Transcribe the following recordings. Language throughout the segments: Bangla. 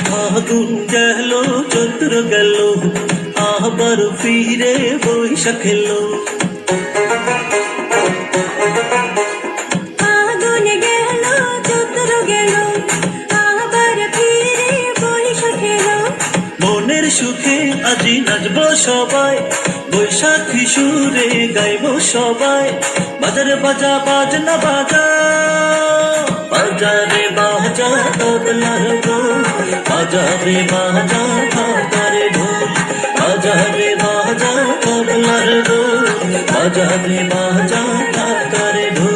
ফাগুন গেল চৈত্র গেল আবার ফিরে বৈশাখ এলো। ফাগুন গেল চৈত্র গেল আবার ফিরে বৈশাখ এলো। মনের সুখে আজি নাচবো সবাই, বৈশাখী সুরে গাইবো সবাই। বাজারে বাজা বাজনা বাজা, বাজারে বাজা তবলার ঢোল, বাজারে বাজা ঢাকারে ঢোল, বাজারে বাজা তবলার ঢোল, বাজারে বাজা ঢাকারে ঢোল।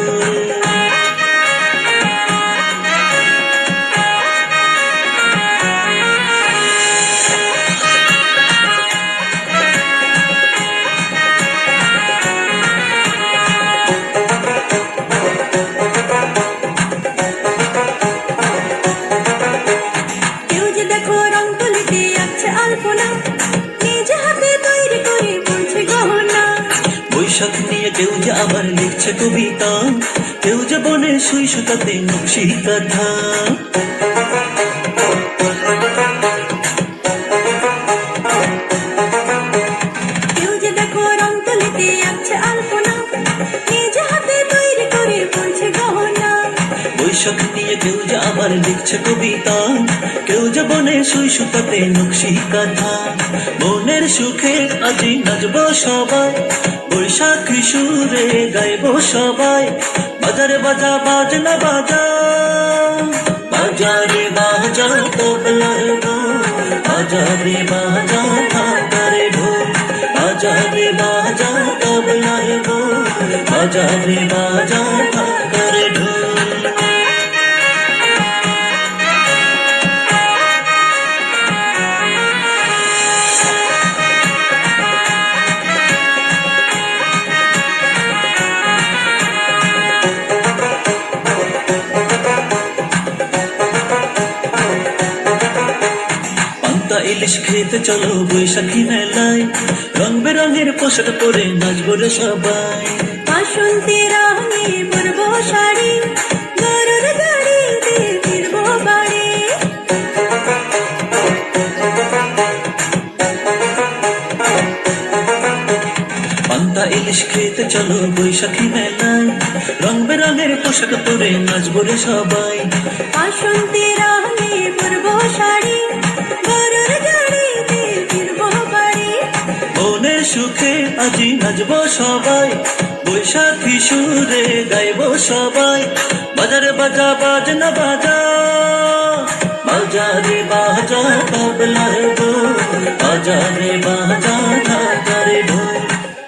বৈশাখ নিয়ে কেউ যে আবার লিখছে কবিতা, কেউ যে বনে সুই সুতাতে নকশি কাঁথা। কেউ যে দেখো রং তুলিতে আঁকছে আলপনা, নিজ হাতে তৈরি করে বলছে গহনা। বৈশাখ নিয়ে কেউ যে আবার লিখছে কবিতা, কেউ যে বনে সুই সুতাতে নকশি কাঁথা। মনের সুখে আজি নাচবো সবাই, বৈশাখী সুরে গাইবো সবাই। বাজারে বাজা বাজনা বাজা, বাজারে বাজা তবলার ঢোল, বাজারে বাজা ঢাকারে ঢোল, বাজারে বাজা তবলার ঢোল, বাজারে বাজা ঢাকারে ঢোল। ইলিশ খেতে চলো বৈশাখী মেলায়, রং বেরঙের পোশাক পরে নাচবো রে সবাই। বাসন্তী রঙে পরবো শাড়ি, গরুর গাড়িতে ফিরবো বাড়ি। পান্তা ইলিশ খেতে চলো বৈশাখী মেলায়, রং বেরঙের পোশাক পরে নাচবো রে সবাই। বাসন্তী রঙে পরবো শাড়ি, গরুর গাড়িতে ফিরবো বাড়ি। মনের সুখে আজি নাচবো সবাই, বৈশাখী সুরে গাইবো সবাই। বাজারে বাজা বাজনা বাজা, বাজারে বাজা তবলার ঢোল, বাজারে বাজা ঢাকারে ঢোল,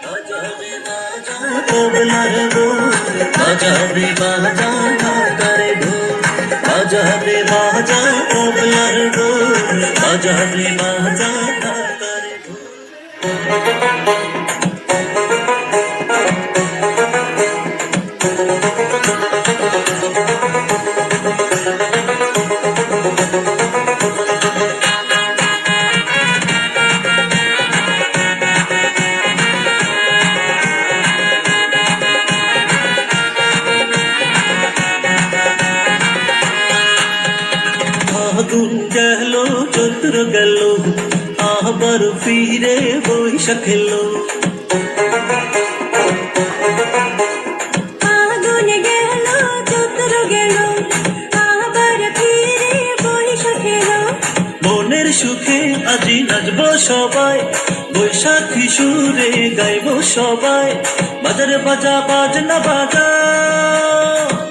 বাজারে বাজা তবলার ঢোল, বাজারে বাজা ঢাকারে ঢোল, বাজারে বাজা তবলার ঢোল, বাজারে বাজা ঢাকারে ঢোল। ফাগুন গেল চৈত্র গেল আবার ফিরে বৈশাখ এলো। ফাগুন গেল চৈত্র গেল আবার ফিরে বৈশাখ এলো। মনের সুখে আজি নাচবো সবাই, বৈশাখী সুরে গাইবো সবাই। বাজারে বাজা বাজনা বাজা,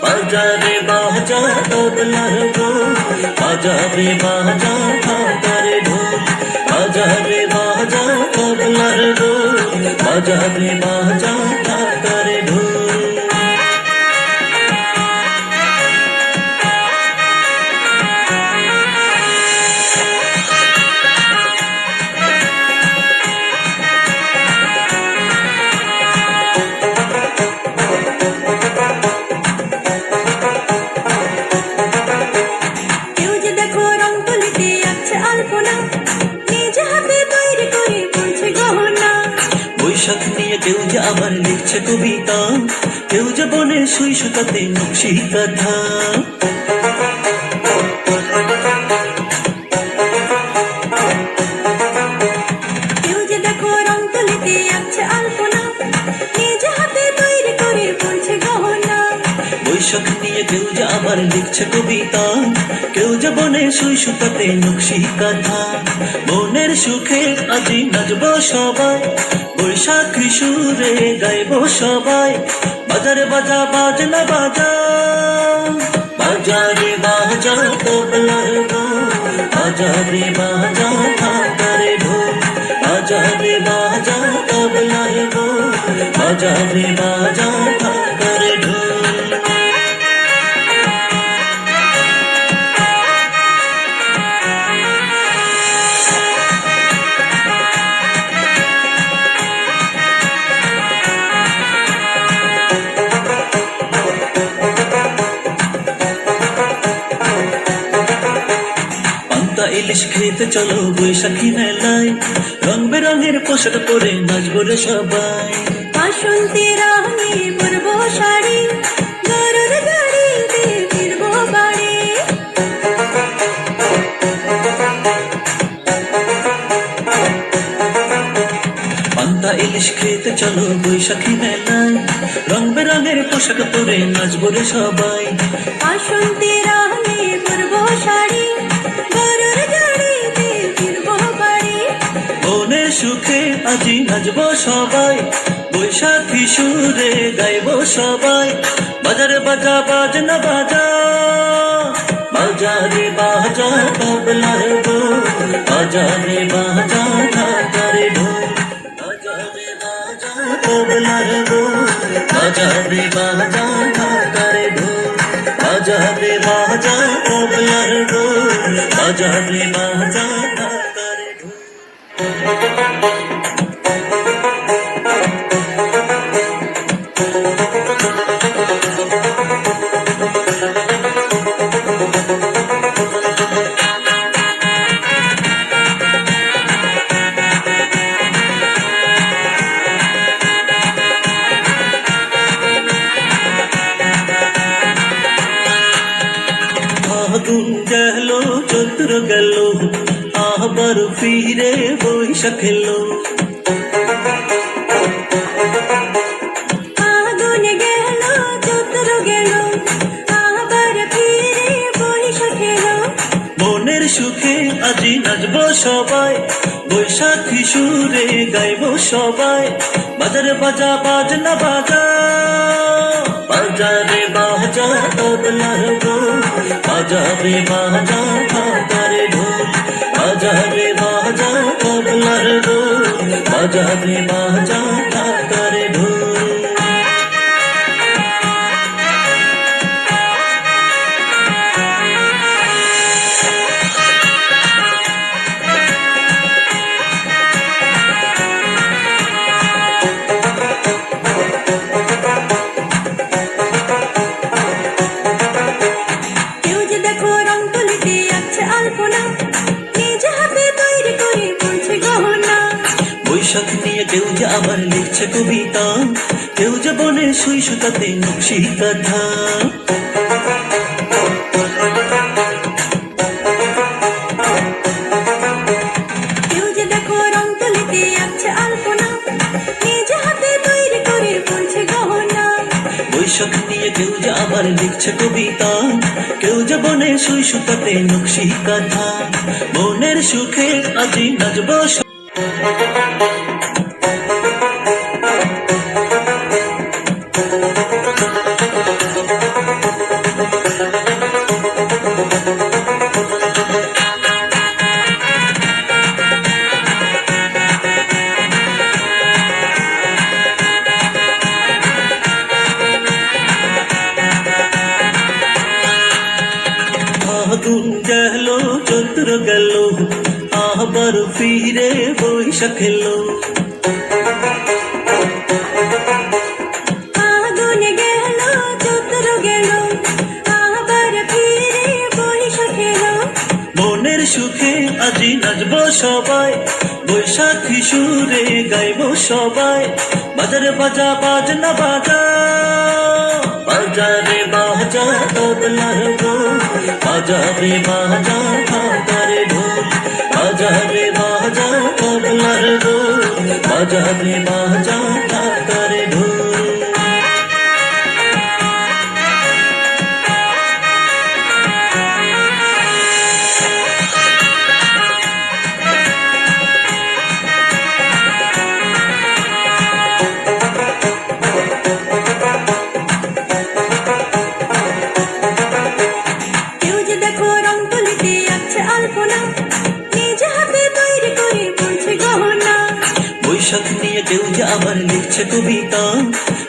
বাজারে বাজা তবলার ঢোল, বাজারে বাজা ঢাকারে ঢোল, বাজারে বাজা তবলার ঢোল, বাজারে বাজা ঢাকারে ঢোল। বৈশাখ নিয়ে কেউ যে আবার লিখছে কবিতা, কেউ যে বনে সুই সুতাতে নকশি কাঁথা। কেউ যে দেখো রং তুলিতে আঁকছে আলপনা, নিজ হাতে তৈরি করে বুনছে গহনা। বৈশাখ নিয়ে কেউ যে আবার লিখছে কবিতা, কেউ যে বনে সুই সুতাতে নকশি কাঁথা। মনের সুখে আজি নাচবো সবাই, বৈশাখী সুরে গাইবো সবাই। বাজারে বাজা বাজনা বাজা, বাজারে বাজা তবলার ঢোল, বাজারে বাজা ঢাকারে ঢোল, বাজারে বাজা তবলার ঢোল, বাজারে বাজা ঢাকারে ঢোল। পান্তা ইলিশ খেতে চলো বৈশাখী মেলায়, রং বেরঙের পোশাক পরে নাচবো রে সবাই। বাসন্তী রঙে পরবো শাড়ি, গরুর গাড়িতে ফিরবো বাড়ি। পান্তা ইলিশ খেতে চলো বৈশাখী মেলায়, রং বেরঙের পোশাক পরে নাচবো রে সবাই। বাসন্তী রঙে পরবো শাড়ি, গরুর গাড়িতে ফিরবো বাড়ি। মনের সুখে আজি নাচবো সবাই, বৈশাখী সুরে গাইবো সবাই। বাজারে বাজা বাজনা বাজা, বাজারে বাজা তবলার ঢোল, বাজারে বাজা ঢাকারে ঢোল, বাজারে বাজা তবলার ঢোল, বাজারে বাজা ঢাকারে ঢোল, বাজারে বাজা তবলার ঢোল, বাজারে বাজা ঢাকারে ঢোল। ফাগুন গেল চৈত্র গেল, আবার ফিরে বৈশাখ এলো। আগুন গেল চৈত্র গেল, আবার ফিরে বৈশাখ এলো। মনের সুখে আজি নাচবো সবাই, বৈশাখী সুরে গাইবো সবাই। বাজারে বাজা বাজনা বাজা, বাজারে বাজা তবলার ঢোল, বাজারে বাজা ঢাকারে ঢোল, বাজারে বাজা তবলার ঢোল, বাজারে বাজা ঢাকারে ঢোল। কেউ যে দেখো রং তুলিতে আঁকছে আলপনা, নিজ হাতে তৈরি করে বুনছে গহনা। বৈশাখ নিয়ে কেউ যে আবার লিখছে কবিতা, কেউ যে বনে সুই সুতাতে নকশি কাঁথা। কেউ যে দেখো রং তুলিতে আঁকছে আলপনা, নিজ হাতে তৈরি করে বুনছে গহনা। বৈশাখ নিয়ে কেউ যে আবার লিখছে কবিতা, কেউ যে বনে সুই সুতাতে নকশি কাঁথা। মনের সুখে আজি নাচবো ফাগুন গেল চৈত্র গেল, আবার ফিরে বৈশাখ এলো। আগুন গেল চৈত্র গেল, আবার ফিরে বৈশাখ এলো। মনের সুখে আজি নাচবো সবাই, বৈশাখী সুরে গাইবো সবাই, বাজারে বাজা বাজনা বাজা, বাজারে বাজা তবলার ঢোল, বাজারে বাজা ঢাকারে ঢোল, বাজারে বাজা তবলার ঢোল, বাজারে বাজা ঢাকারে ঢোল। কেউ যে দেখো রং তুলিতে আঁকছে আলপনা, নিজ হাতে তৈরি করে বুনছে গহনা। বৈশাখ নিয়ে কেউ যে আবার লিখছে কবিতা,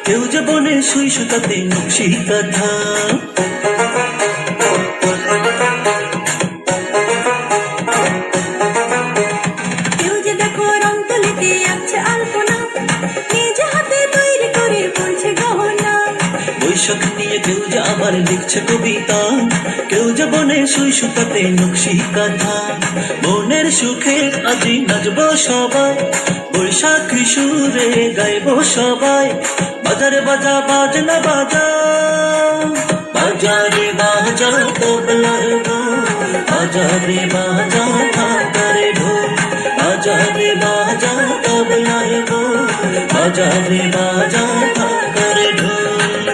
কেউ যে বনে সুই সুতাতে নকশি কাঁথা। কেউ যে দেখো রং তুলিতে আঁকছে আলপনা, নিজ হাতে তৈরি করে বুনছে গহনা। বৈশাখ নিয়ে কেউ যে আবার লিখছে কবিতা, কেউ যে বনে সুই সুতাতে নকশি কাঁথা। মনের সুখে আজি নাচবো সবাই, বৈশাখী সুরে গাইবো সবাই, বাজারে বাজা বাজনা বাজা, বাজারে বাজা তবলার ঢোল, বাজারে বাজা ঢাকারে ঢোল, বাজারে বাজা তবলার ঢোল, বাজারে বাজা ঢাকারে ঢোল।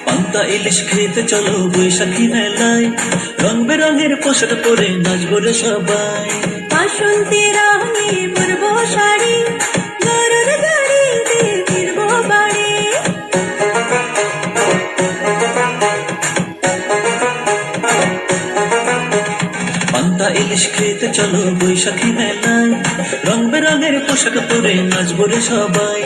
পান্তা ইলিশ খেতে চলো বৈশাখী মেলায়, রং বেরঙের পোশাক পরে নাচবো রে সবাই। বাসন্তী রঙে পরবো শাড়ি, গরুর গাড়িতে ফিরবো বাড়ি। পান্তা ইলিশ খেতে চলো বৈশাখী মেলায়, রং বেরঙের পোশাক পরে নাচবো রে সবাই।